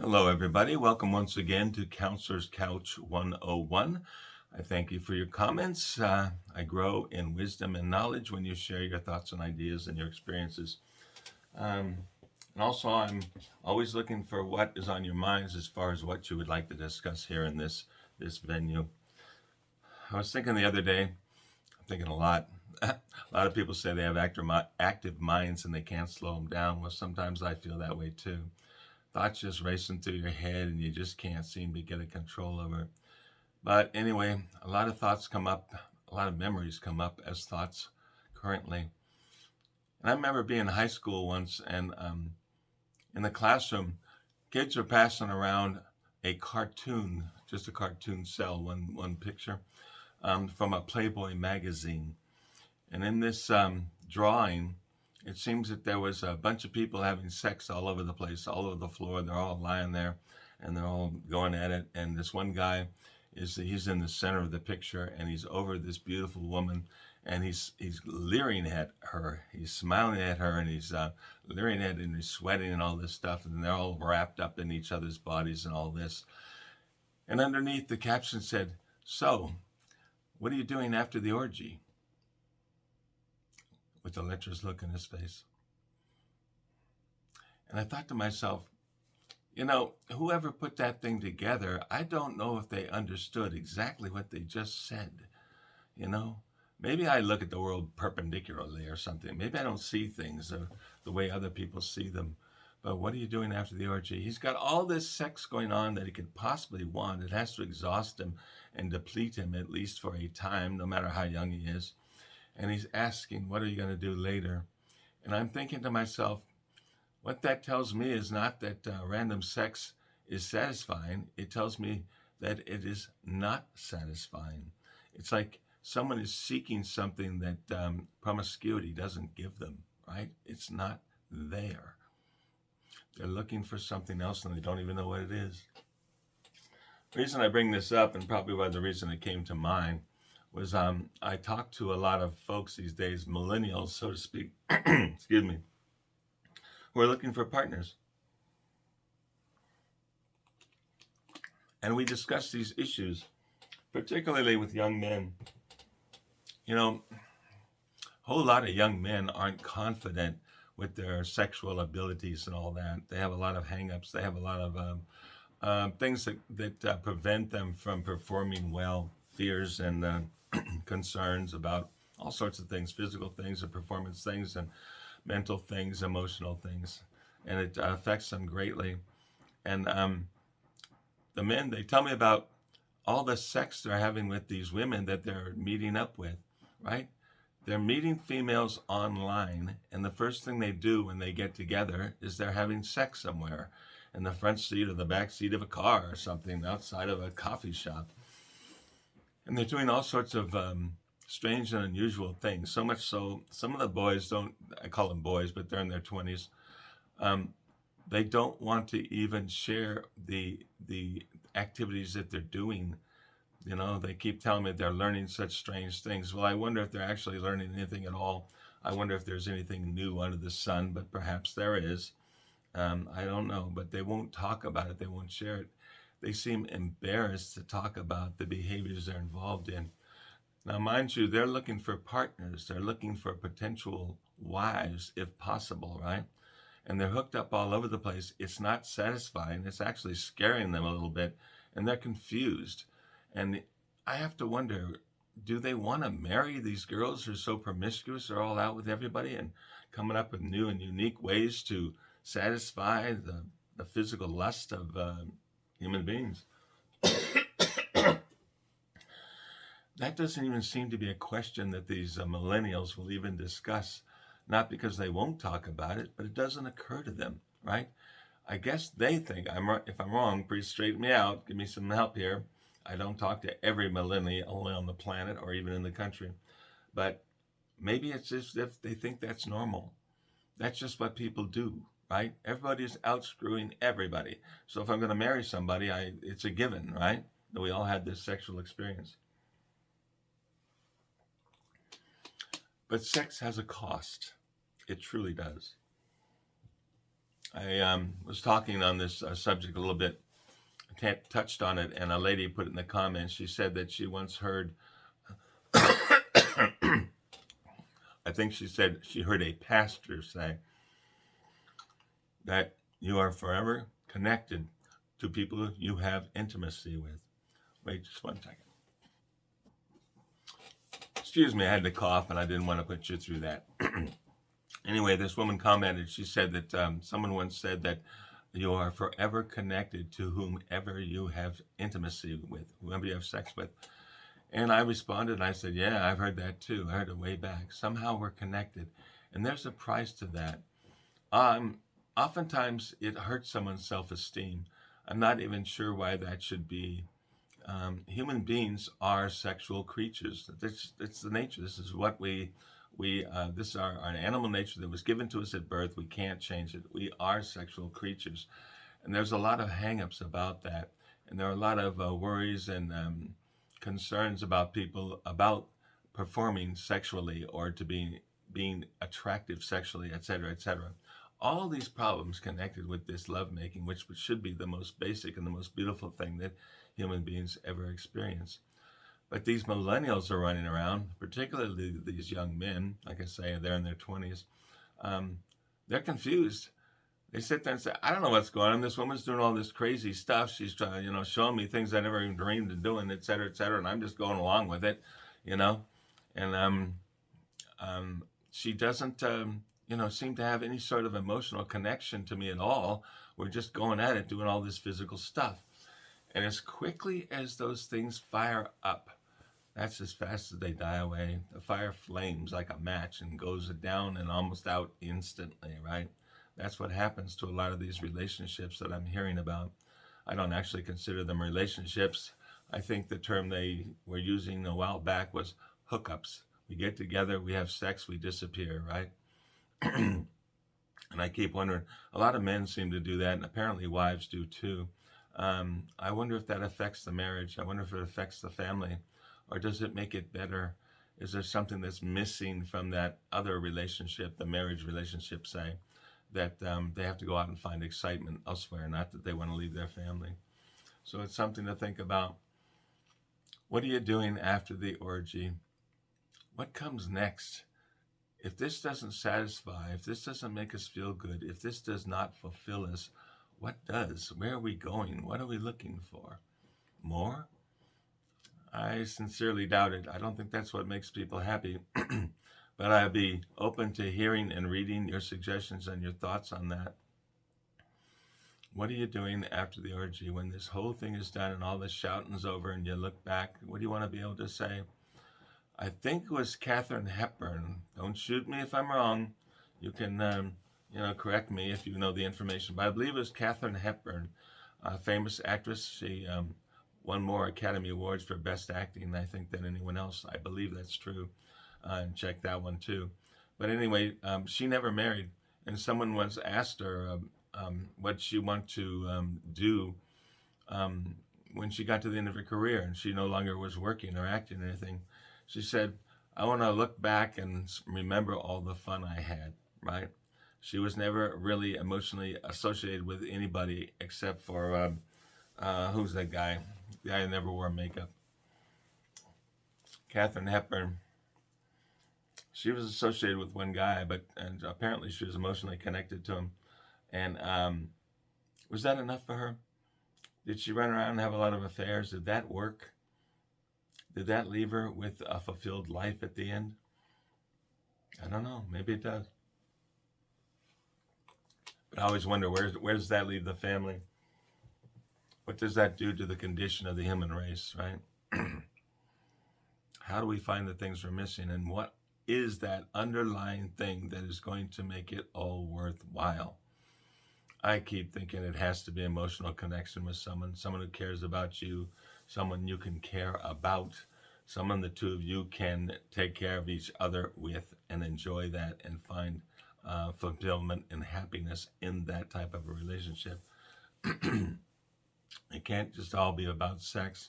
Hello, everybody. Welcome once again to Counselor's Couch 101. I thank you for your comments. I grow in wisdom and knowledge when you share your thoughts and ideas and your experiences. Um, and also, I'm always looking for what is on your minds as far as what you would like to discuss here in this venue. I was thinking the other day, I'm thinking a lot. A lot of people say they have active minds and they can't slow them down. Well, sometimes I feel that way too. Thoughts just racing through your head and you just can't seem to get a control over it. But anyway, a lot of thoughts come up, a lot of memories come up as thoughts currently. And I remember being in high school once, and in the classroom, kids were passing around a cartoon, just a cartoon cell, one picture, from a Playboy magazine. And in this drawing, it seems that there was a bunch of people having sex all over the place, all over the floor. They're all lying there and they're all going at it. And this one guy he's in the center of the picture and he's over this beautiful woman and he's leering at her. He's smiling at her and he's leering at her and he's sweating and all this stuff. And they're all wrapped up in each other's bodies and all this. And underneath the caption said, "So, what are you doing after the orgy?" With a lecherous look in his face. And I thought to myself, whoever put that thing together, I don't know if they understood exactly what they just said. You know, maybe I look at the world perpendicularly or something. Maybe I don't see things the way other people see them. But what are you doing after the orgy? He's got all this sex going on that he could possibly want. It has to exhaust him and deplete him, at least for a time, no matter how young he is. And he's asking, what are you going to do later? And I'm thinking to myself, what that tells me is not that random sex is satisfying. It tells me that it is not satisfying. It's like someone is seeking something that promiscuity doesn't give them, right? It's not there. They're looking for something else and they don't even know what it is. The reason I bring this up, and probably why the reason it came to mind, was I talk to a lot of folks these days, millennials, so to speak, excuse me, who are looking for partners. And we discuss these issues, particularly with young men. You know, a whole lot of young men aren't confident with their sexual abilities and all that. They have a lot of hangups. They have a lot of things that prevent them from performing well, fears and concerns about all sorts of things, physical things and performance things and mental things, emotional things. And it affects them greatly. And the men, they tell me about all the sex they're having with these women that they're meeting up with, right? They're meeting females online, and the first thing they do when they get together is they're having sex somewhere in the front seat or the back seat of a car or something outside of a coffee shop. And they're doing all sorts of strange and unusual things. So much so, some of the boys don't, I call them boys, but they're in their 20s. They don't want to even share the activities that they're doing. You know, they keep telling me they're learning such strange things. Well, I wonder if they're actually learning anything at all. I wonder if there's anything new under the sun, but perhaps there is. I don't know, but they won't talk about it. They won't share it. They seem embarrassed to talk about the behaviors they're involved in. Now, mind you, they're looking for partners. They're looking for potential wives, if possible, right? And they're hooked up all over the place. It's not satisfying. It's actually scaring them a little bit, and they're confused. And I have to wonder, do they want to marry these girls who are so promiscuous? They're all out with everybody and coming up with new and unique ways to satisfy the physical lust of human beings. That doesn't even seem to be a question that these millennials will even discuss, not because they won't talk about it, but it doesn't occur to them, right? I guess they think, if I'm wrong, please straighten me out, give me some help here. I don't talk to every millennial on the planet or even in the country, but maybe it's as if they think that's normal. That's just what people do, right? Everybody's out screwing everybody. So if I'm going to marry somebody, it's a given, right? That we all had this sexual experience. But sex has a cost. It truly does. I was talking on this subject a little bit, touched on it, and a lady put in the comments. She said that she once heard, I think she said she heard a pastor say that you are forever connected to people you have intimacy with. Wait just one second. Excuse me, I had to cough and I didn't want to put you through that. Anyway, this woman commented, she said that someone once said that you are forever connected to whomever you have intimacy with, whoever you have sex with. And I responded and I said, yeah, I've heard that too. I heard it way back. Somehow we're connected. And there's a price to that. Oftentimes it hurts someone's self-esteem. I'm not even sure why that should be. Human beings are sexual creatures. It's the nature. This is what this is our animal nature that was given to us at birth. We can't change it. We are sexual creatures. And there's a lot of hang-ups about that. And there are a lot of worries and concerns about people about performing sexually or to being attractive sexually, etc., etc. All these problems connected with this lovemaking, which should be the most basic and the most beautiful thing that human beings ever experience. But these millennials are running around, particularly these young men, like I say, they're in their 20s. They're confused. They sit there and say, I don't know what's going on. This woman's doing all this crazy stuff. She's trying, showing me things I never even dreamed of doing, et cetera, and I'm just going along with it, And she doesn't, seem to have any sort of emotional connection to me at all. We're just going at it, doing all this physical stuff. And as quickly as those things fire up, that's as fast as they die away. The fire flames like a match and goes down and almost out instantly, right? That's what happens to a lot of these relationships that I'm hearing about. I don't actually consider them relationships. I think the term they were using a while back was hookups. We get together, we have sex, we disappear, right? And I keep wondering, a lot of men seem to do that, and apparently wives do too. I wonder if that affects the marriage. I wonder if it affects the family, or does it make it better? Is there something that's missing from that other relationship, the marriage relationship, say, that they have to go out and find excitement elsewhere, not that they want to leave their family? So it's something to think about. What are you doing after the orgy? What comes next? If this doesn't satisfy, if this doesn't make us feel good, if this does not fulfill us, what does? Where are we going? What are we looking for? More? I sincerely doubt it. I don't think that's what makes people happy. But I'd be open to hearing and reading your suggestions and your thoughts on that. What are you doing after the orgy when this whole thing is done and all this shouting's over and you look back? What do you want to be able to say? I think it was Katharine Hepburn. Don't shoot me if I'm wrong. You can, correct me if you know the information. But I believe it was Katharine Hepburn, a famous actress. She won more Academy Awards for Best Acting, I think, than anyone else. I believe that's true. And check that one too. But anyway, she never married. And someone once asked her what she wanted to do when she got to the end of her career and she no longer was working or acting or anything. She said, I want to look back and remember all the fun I had, right? She was never really emotionally associated with anybody except for, who's that guy? The guy who never wore makeup. Katharine Hepburn. She was associated with one guy, and apparently she was emotionally connected to him. And was that enough for her? Did she run around and have a lot of affairs? Did that work? Did that leave her with a fulfilled life at the end? I don't know. Maybe it does. But I always wonder, where does that leave the family? What does that do to the condition of the human race, right? How do we find the things we're missing? And what is that underlying thing that is going to make it all worthwhile? I keep thinking it has to be emotional connection with someone who cares about you, someone you can care about, someone the two of you can take care of each other with and enjoy that and find fulfillment and happiness in that type of a relationship. It can't just all be about sex.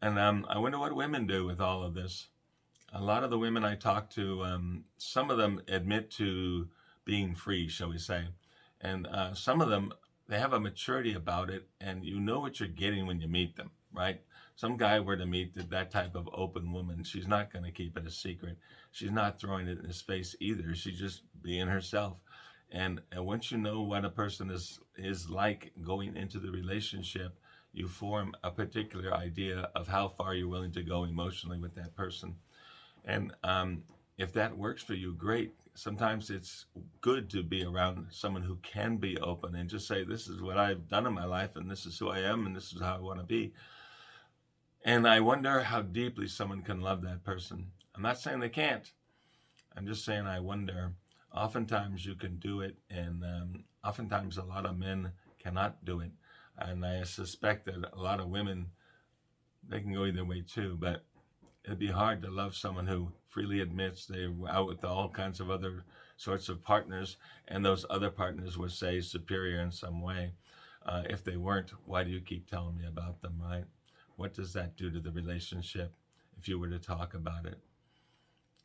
And I wonder what women do with all of this. A lot of the women I talk to, some of them admit to being free, shall we say. And some of them, they have a maturity about it, and you know what you're getting when you meet them, right? Some guy were to meet that type of open woman, she's not going to keep it a secret. She's not throwing it in his face either. She's just being herself. And once you know what a person is like going into the relationship, you form a particular idea of how far you're willing to go emotionally with that person. And if that works for you, great. Sometimes it's good to be around someone who can be open and just say, this is what I've done in my life, and this is who I am, and this is how I want to be. And I wonder how deeply someone can love that person. I'm not saying they can't. I'm just saying I wonder. Oftentimes you can do it, and oftentimes a lot of men cannot do it. And I suspect that a lot of women, they can go either way too, but it'd be hard to love someone who freely admits they're out with all kinds of other sorts of partners, and those other partners would say superior in some way. If they weren't, why do you keep telling me about them, right? What does that do to the relationship if you were to talk about it?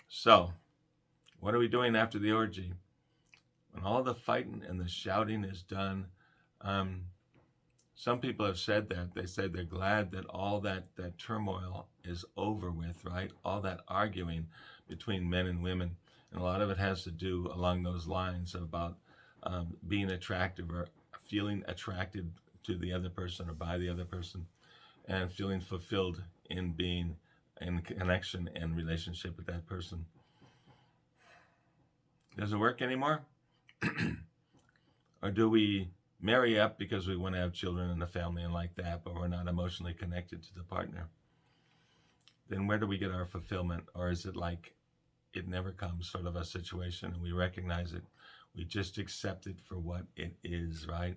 So, what are we doing after the orgy? When all the fighting and the shouting is done, some people have said that. They say they're glad that all that turmoil is over with, right? All that arguing between men and women. And a lot of it has to do along those lines about being attractive or feeling attracted to the other person or by the other person, and feeling fulfilled in being in connection and relationship with that person. Does it work anymore? Or do we marry up because we want to have children and a family and like that, but we're not emotionally connected to the partner? Then where do we get our fulfillment? Or is it like it never comes, sort of a situation, and we recognize it? We just accept it for what it is, right?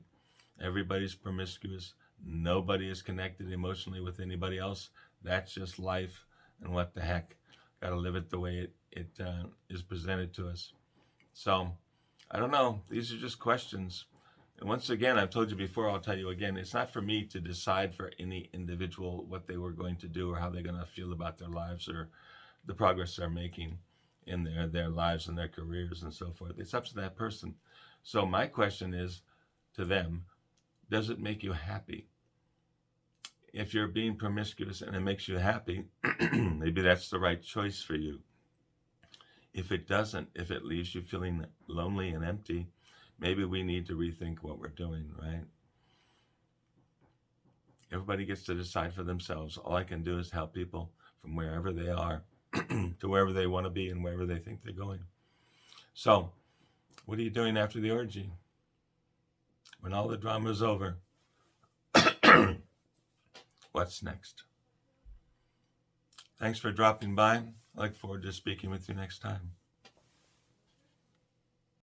Everybody's promiscuous. Nobody is connected emotionally with anybody else. That's just life, and what the heck? Got to live it the way it is presented to us. So, I don't know. These are just questions. And once again, I've told you before, I'll tell you again, it's not for me to decide for any individual what they were going to do or how they're going to feel about their lives or the progress they're making in their lives and their careers and so forth. It's up to that person. So my question is to them, does it make you happy? If you're being promiscuous and it makes you happy, maybe that's the right choice for you. If it doesn't, if it leaves you feeling lonely and empty, maybe we need to rethink what we're doing, right? Everybody gets to decide for themselves. All I can do is help people from wherever they are to wherever they want to be and wherever they think they're going. So, what are you doing after the orgy? When all the drama is over, what's next? Thanks for dropping by. I look forward to speaking with you next time.